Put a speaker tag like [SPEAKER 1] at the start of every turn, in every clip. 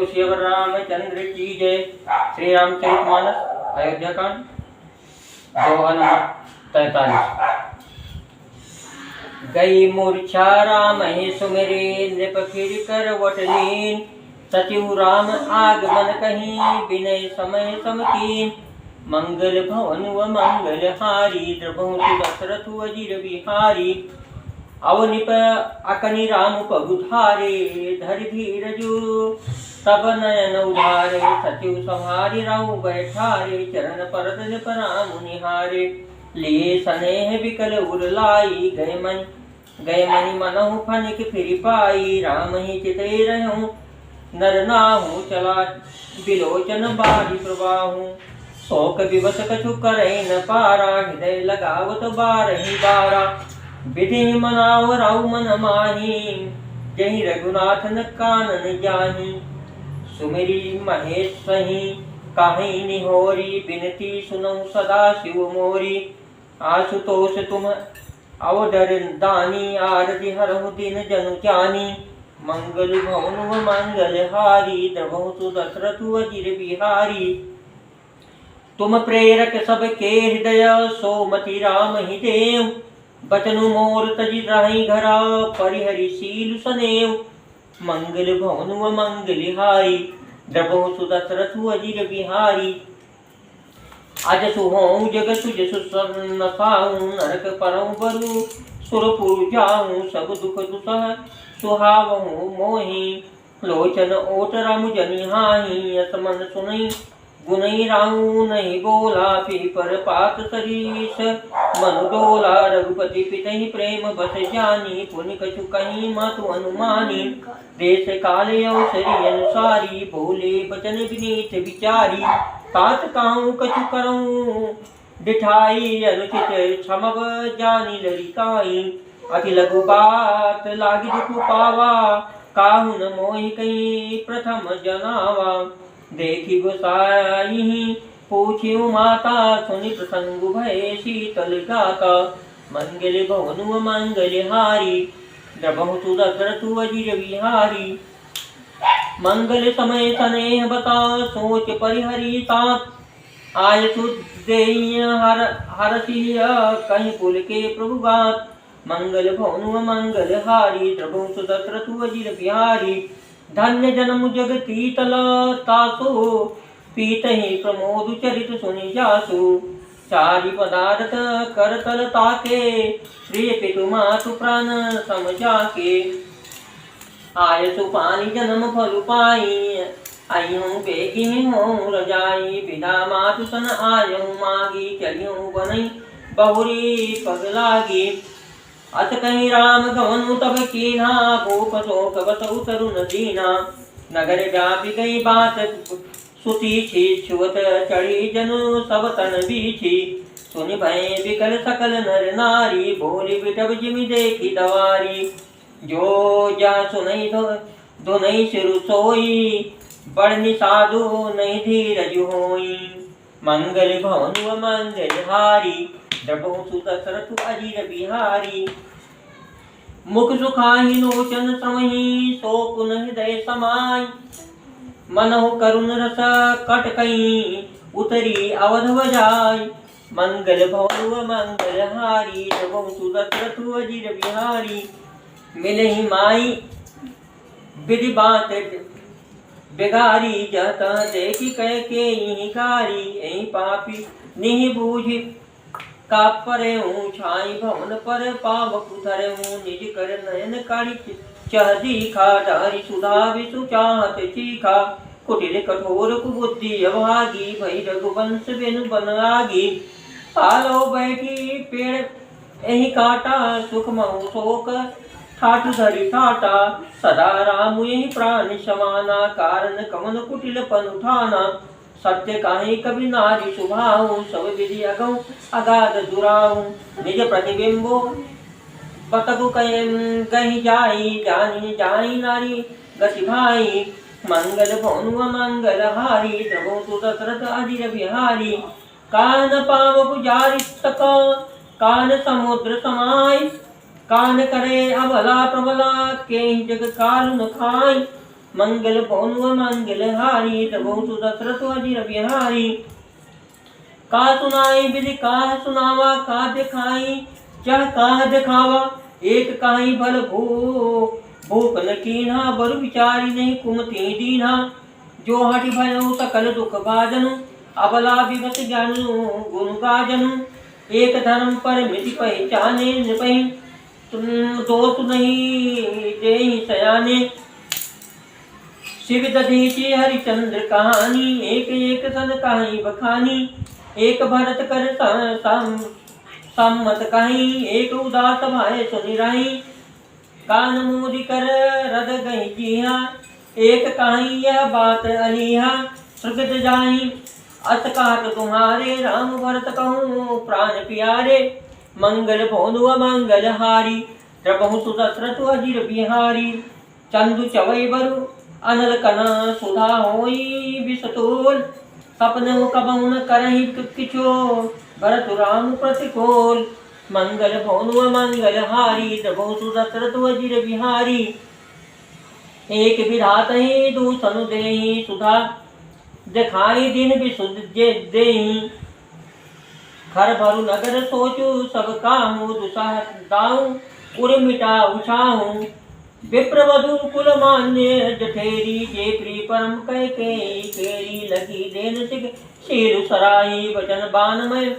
[SPEAKER 1] श्री रामचंद्र की जय। श्री रामचरितमानस अयोध्या कांड दोहा नंबर 43। गई मूर्छा राम ही सुमिरे नृप फिर कर वटलीन। सचिव राम आगमन कहीं विनय समय समकीन। मंगल भवन व मंगल हारी द्रवहु दशरथ अजिर बिहारी। अवनिप अकनि राम पगुधारे धर धीरजु तब नयन उधारे। सचिव सवारी राहु बैठारे चरण परद राम निहारे। लिए स्नेह विकल उरलाई गए मनि मनहु फनिक फिर पाई। राम ही चिते रहूं नर नाहु चला बिलोचन बारी प्रवाहु। शोक विवश कछु करे न पारा हृदय लगावत बारही बारा। विधि मनाव राउ मन माही जहि रघुनाथन कानन जाही। सुमिरी महेश सही काहि निहोरी बिनती सुनऊ सदा शिव मोरी। आशुतोष तुम अवधर दानी आरति हरहु दिन जनु जानी। मंगल भवन व मंगल हारी द्रवहु दशरथ अजिर बिहारी। तुम प्रेरक सबके हृदय सोमति राम ही देव। बचनु मोर तजि राही घरा परिहरि शील सनेव। मंगल भवन व मंगल हारी द्रवहु दशरथ अजिर बिहारी। अज सुहों जग तुझ सुसनसाऊं नरक परऊं बरु सुरपुर जाऊं। सब दुख दुसह सुहावहु मोहि लोचन ओट राम जनिहाहि। अस मन सुनई गुनई राहु नहीं बोला पीपर पात सरीस मनु डोला। रघुपति पितहि प्रेम बस जानी पुनि कछु कहीं मातु अनुमानी। देश काल अवसरी अनुसारी बोले बचन विनीत विचारी। तात कहूँ कछु करऊँ दिठाई अनुचित क्षमब जानी ललिताई। अति लघु बात लागी दुख पावा काहु न मोहि कहीं प्रथम जनावा। देखी गोसाई पूछियो माता सुनि प्रसंग भय शीतल गाता। मंगल भवन व मंगल हारी द्रवहु दशरथ अजिर बिहारी। मंगल समय स्नेह बता सोच परिहरी तात। आय सुदेय हरसिय कहीं पुल के प्रभु गात। मंगल भवन व मंगल हारी द्रवहु दशरथ अजिर बिहारी। धन्य जन्म जगती तला तासु पीतहि प्रमोद चरित सुनि जासु। चारि पदार्थ कर तल ताके प्रिय पितु मातु प्राण समझाके। आयसु पानी जन्म फल पाई आयु बेगी हों रजाई। बिना मातु सन आयु मागी चलियों बनई बहुरी पगलागी। अत कहीं राम गवनु तब कीन्हा भूप शोक बस उतरु न दीना। नगर व्यापी गई बात सुतीछी छुअत चढ़ी जनु सब तन बीछी। सुनि भय विकल सकल नर नारी बोली बिटब जिमि देखी दवारी। जो जा सुनई धुनई सिरु सोई बड़नी साधु नहीं धीरज होई। मंगल भवन व मंगल हारी द्रवहु दशरथ अजिर बिहारी। मुख सुखाहि लोचन श्रमहि सो पुन हृदय समाई। मनहु करुण रस कटकई उतरी अवध बजाई। मंगल भवन व मंगल हारी द्रवहु दशरथ अजिर बिहारी। मिलहि माई विधि बात बेगारी जत देखी कह के कारी। एहि पापी निहि बूझ का परे हूँ छाई भवन पर पावक धरे हूँ। निज कर नयन काढ़ी चह दीखा डारी सुधा विषु चाहत चीखा। कुटिल कठोर कुबुद्धि अभागी भई रघुवंश बिनु बन आगी। पालो बैठी पेड़ एहि काटा सुख महु शोक ठाठ धरि ठाटा। सदा राम यही प्राण समाना कारण कमन कुटिल पन उठाना। सत्य काहि कवि नारी सुभाऊ सब विधि अगऊ अगाध दुराऊ। निज प्रतिबिंबो बतगु गहि जाई जानी जाई नारी गति भाई। मंगल भवन व मंगल हारी द्रवहु दशरथ अजिर बिहारी। कान पावक जारि तक कान समुद्र समाई। कान करे अबला प्रबला के जग काल न खाई। मंगल पवन व मंगल हारी तबो सुदशरथ अजिर बिहारी। का सुनाई विधि काह सुनावा, का दिखाई चाह काह दिखावा। एक काई भल भूप न कीन्हा, बरु विचारी नहीं कुमति दीन्हा। जो हटि भयउ सकल दुख भाजनु, अबला विवश ज्ञानु गुण गाजनु। एक धर्म पर मिति पहचाने निपहि, तुम दोष नहीं देहि सयाने। शिव दधीचि हरिचंद्र कहानी, एक एक सन कहानी बखानी। एक भरत कर सम्मत कहीं, एक उदास भाई सुनि रही। कान मूरी कर रद गई जिहा, एक कहीं यह बात अलिहा। सुगत जाही अस कहत तुम्हारे, राम भरत कहूँ प्राण प्यारे। मंगल भवन व मंगल हारी द्रबहु सुदशरथ अजिर बिहारी। चंदु चवै बरु अनल कन सुधा होई विषतोल। सपने कबहु न करहि किछो, भरत राम प्रतिकोल। मंगल भवन व मंगल हारी द्रबहु सुदशरथ अजिर बिहारी। एक विधात ही दूसनु देहि सुधा, दिखाई दिन विशुद्ध देहि। खर भरु नगर सोचु सब काहू, दुसह दाऊ उर मिटा उछाहू। विप्रवधु कुल मान्य जठेरी, जे प्री परम कह केरी। लगी देन सिख शील सराही, वचन बानमय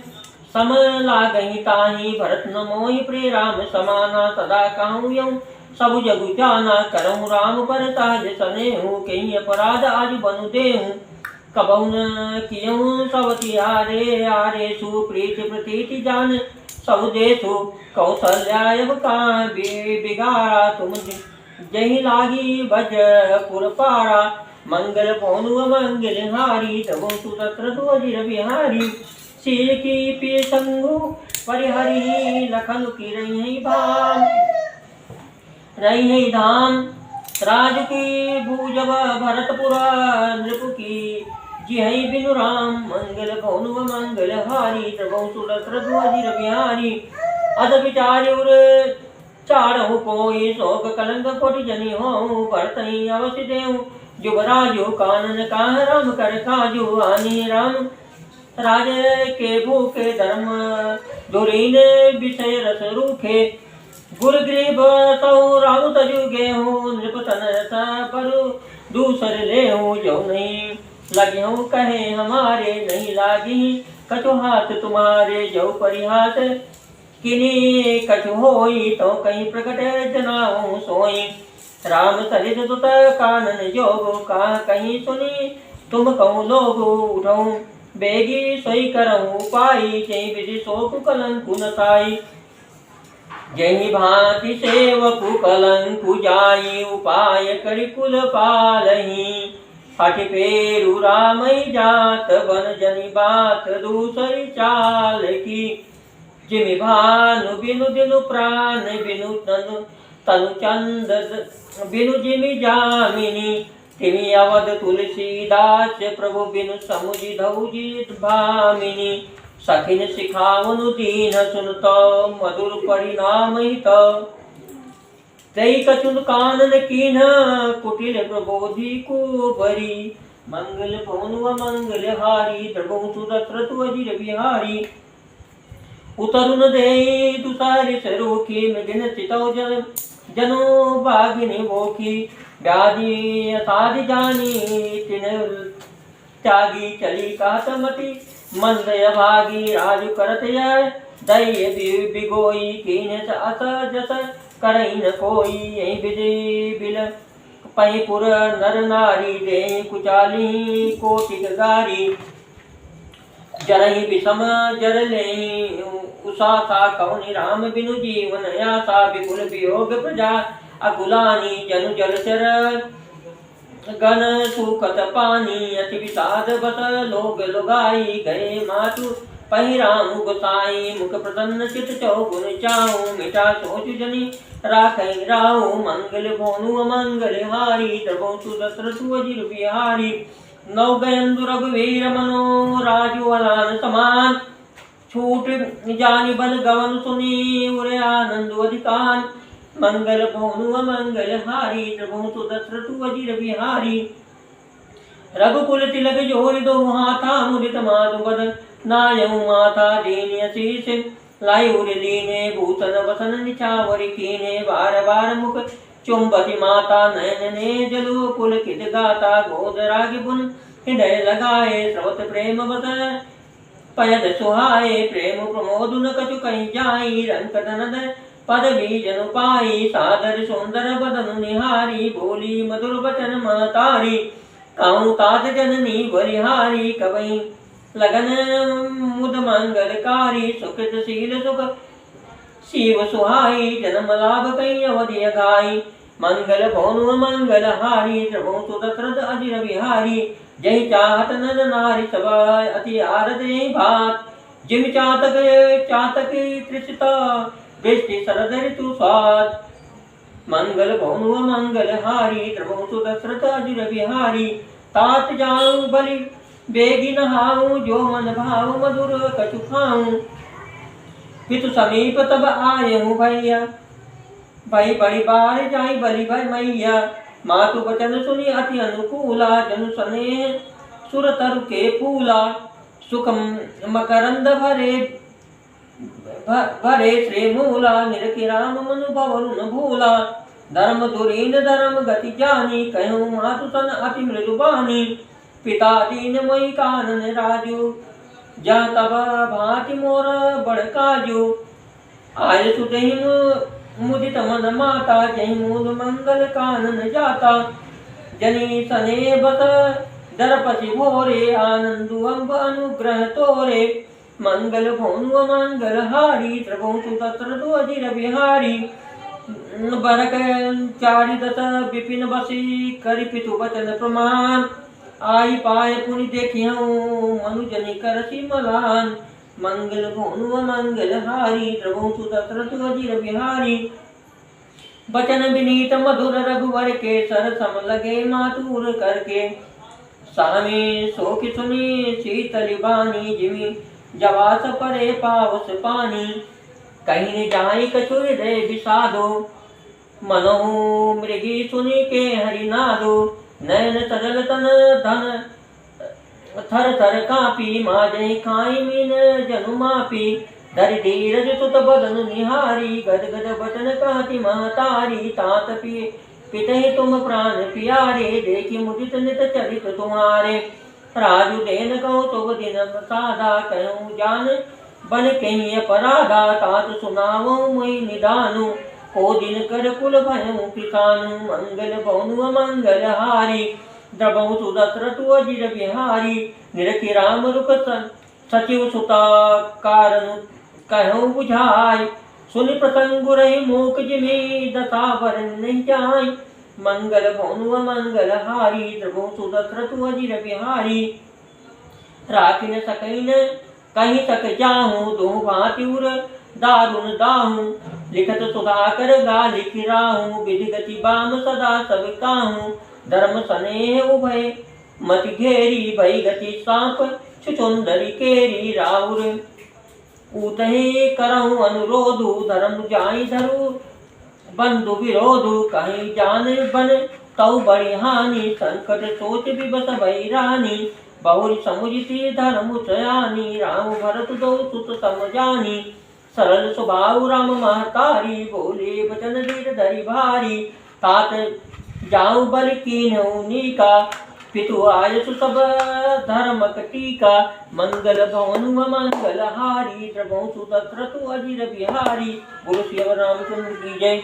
[SPEAKER 1] सम लागहि ताही। भरत न मोहि प्रिय राम समाना, सदा कहूँ यऊ सब जगु जाना। करहु राम पर सहज सनेहु, कहीं अपराध आज बनु देहु। कबहु न कियहु सब तिहारे, आरे सुप्रीत प्रतीति जान सब देशु। कौशल्या का बिगाड़ा, तुम जही लागी भज पुर पारा। मंगल पवन व मंगल हारी तबो सुदशरथ अजिर बिहारी। सिर की पी संगु परिहरि, लखन की रही भाम रही धाम। राज की भूजब भरतपुरा, नृप की जिहै बिनु राम। मंगल भवन व मंगल हारी तबो सुदशरथ अजिर बिहारी। अध विचार उर चारहु कोई, शोक कलंक कोटि जनि होऊँ। भरतहि अवश्य देहु जुबराजु, कानन काह राम कर काजु। आनी राम राज के भूखे, धर्म धुरीन विषय रस रूखे। गुर गृह बसहु राम तजु गेहूँ, नृप तन परु दूसर लेहूँ। जो नहीं लगिहूँ कहे हमारे, नहीं लागी कछु हाथ तुम्हारे। जो परिहास किनी कछु होई, तो कहीं प्रकट जनाऊँ सोई। राम सरित दुत कानन जोगु, कहा कहीं सुनी तुम कहूँ लोगु। उठऊँ बेगी सोई करहूँ पाई, जय विधि शोक कलंकु न ताई। जही भांति सेवकु कलंकु जाई, उपाय करि कुल पालही। हठ पेरु रामई जात, बन जनि बात दूसरी चाल की। जिमि भानु बिनु दिनु प्राण, बिनु तनु चंद बिनु जिमि जामिनी। तिमि अवध तुलसीदास, प्रभु बिनु समुझि धौजी भामिनी। सखिन सिखावनु दीन, सुनतो मधुर परिणाम हित। तई कछुन कानन कीन, कुटिल प्रबोधि कुबरी। मंगल पवन व मंगल हारी द्रबहु सुदशरथ अजिर बिहारी। उतरुन देई दुसारि सरूखी, मृगिन चितौ जनु भागिनी भोखी। व्याधि असाधि जानी तिन त्यागी, चली कहत मति मंद भागी। राजु करत यह दय बिगोई, कीन अस जस करई न कोई। यही विधि बिल पहिपुर नर नारी, दे कुचाली कोटिक गारी। जरहि विषम जर लेहि उषा, सा कौनि राम बिनु जीवन आशा। विपुल वियोग प्रजा अकुलानी, जनु जलचर गण सुखत पानी। अति विषाद बस लोग लुगाई, गए मातु पहि राम गोसाई। मुख प्रसन्न चित चौगुन चाहूँ, मिटा सोच जनि राखै राहु। मंगल भवन मंगल हारी द्रबहु सुदशरथ अजिर बिहारी। नौ गयंदु रघुवीर मनो, राजु अलान समान। छूट जानि बन गवन सुनी, उरे आनंद अधिकान। मंगल भवन मंगल हारी प्रभु सुदशरथ अजिर बिहारी। रघुकुल तिलक जोर दो हाथा मुदित माधुपद नायऊ माथा दीन शीश लायुर लीने भूषण वसन निछावर कीने बार बार मुख चुंबती माता नयन ने जलु पुलकित गाता गोद राग बुन हृदय लगाए स्रोत प्रेम बस पयद सुहाए प्रेम प्रमोद न कछु कहीं जाई रंक तनद पद बीजन पाई सादर सुंदर बदन निहारी बोली मधुर वचन महतारी काऊ तात जननी बलिहारी कवई लगन मुद मंगलकारी सुकृतशील सुख शिव सुहाई जन्म लाभ कई अवधि गाई मंगल भवन मंगल हारी प्रभु सुदशरथ अजिर बिहारी जय चाहत नर नारी सब अति आरत भात जिम चातक चातक तृषिता दृष्टि शरद ऋतु स्वाद मंगल भवन मंगल हारी प्रभु सुदशरथ अजिर बिहारी तात जाऊं बलि बेगी नहाऊं जो मन भाव मधुर कछु खाऊं पितु समीप तब आए हूँ भैया भाई बड़ी बार जाई बलि भाई मैया मातु वचन सुनी अति अनुकूला जनु स्नेह सुर तरु के फूला सुख मकरंद भरे भरे श्री मूला निरखि राम मनु भवन न भूला धर्म दुरीन धर्म गति जानी कहूँ मातु सन अति मृदु बानी पिता दीन मोहि कानन राजू जा तब भांति मोर बड़काजू आय सुदहि मुदित मन माता जय मूल मंगल कानन जाता जनी सने बस दरपति भोरे आनंदु अम्ब अनुग्रह तोरे मंगल भवन मंगल हारी प्रभु सुदशरथ अजिर बिहारी बरक चारि दस विपिन बसी करि पितु वचन प्रमाण आई पाए पुनि देखियो मनुजनि करसी मलान मंगल भवन मंगल हारी प्रभु सुदशरथ अजिर बिहारी बचन विनीत मधुर रघुवर के सर सम लगे मातुर करके सामी सोख सुनी शीतल बानी जिमी जवास परे पावस पानी कहीं जाई कछु हृदय विषादो मनो मृगी सुनी के हरिनादो नयन सजल तन धन थर थर कापी माजहि खाई मीन जनु मापी धरि धीरज सुत बदन निहारी गद गद बचन कहति महतारी तात पितहि तुम प्राण प्यारे देखि मुदित नित चरित तुम्हारे राजू देन कहो शुभ दिन साधा कहूँ जान बन कहीं अपराधा तात सुनावो मोहि निदानु को दिन कर कुल भयऊ किसानु मंगल भवनु मंगल हारी द्रवऊ सुदशरथ अजिर बिहारी निरखि राम रुक सचिव सुता कारण कहूँ बुझाई सुनि प्रसंग रही मूक जिमी दशा वरन नहीं जाय मंगल भवनु मंगल हारी द्रवऊ सुदशरथ अजिर बिहारी राखि न सकैन कहीं तक जाहूँ दो भातिउर दारुण दाहूँ लिखत सुधाकर गा लिख राहूँ विधि गति बाम सदा सब काहूँ धर्म स्नेह उभय मत घेरी भई गति सांप छुचुंदरी केरी राउर उतहि करहूँ अनुरोधु धर्म जाई धरु बंधु विरोधु कहीं जान बन तौ बड़ी हानि संकट सोच विबस भई रानी बहुरी समुझती धर्म चयानी राम भरत दो सुत समझानी सरल स्वभाव राम महतारी बोले बचन धीर धरि भारी तात जाऊ बल कीन्हु नीका पितु आयसु सब धर्म टीका मंगल भवनु मंगल हारी प्रभु सुदशरथ अजिर बिहारी बोलो श्री रामचंद्र की जय।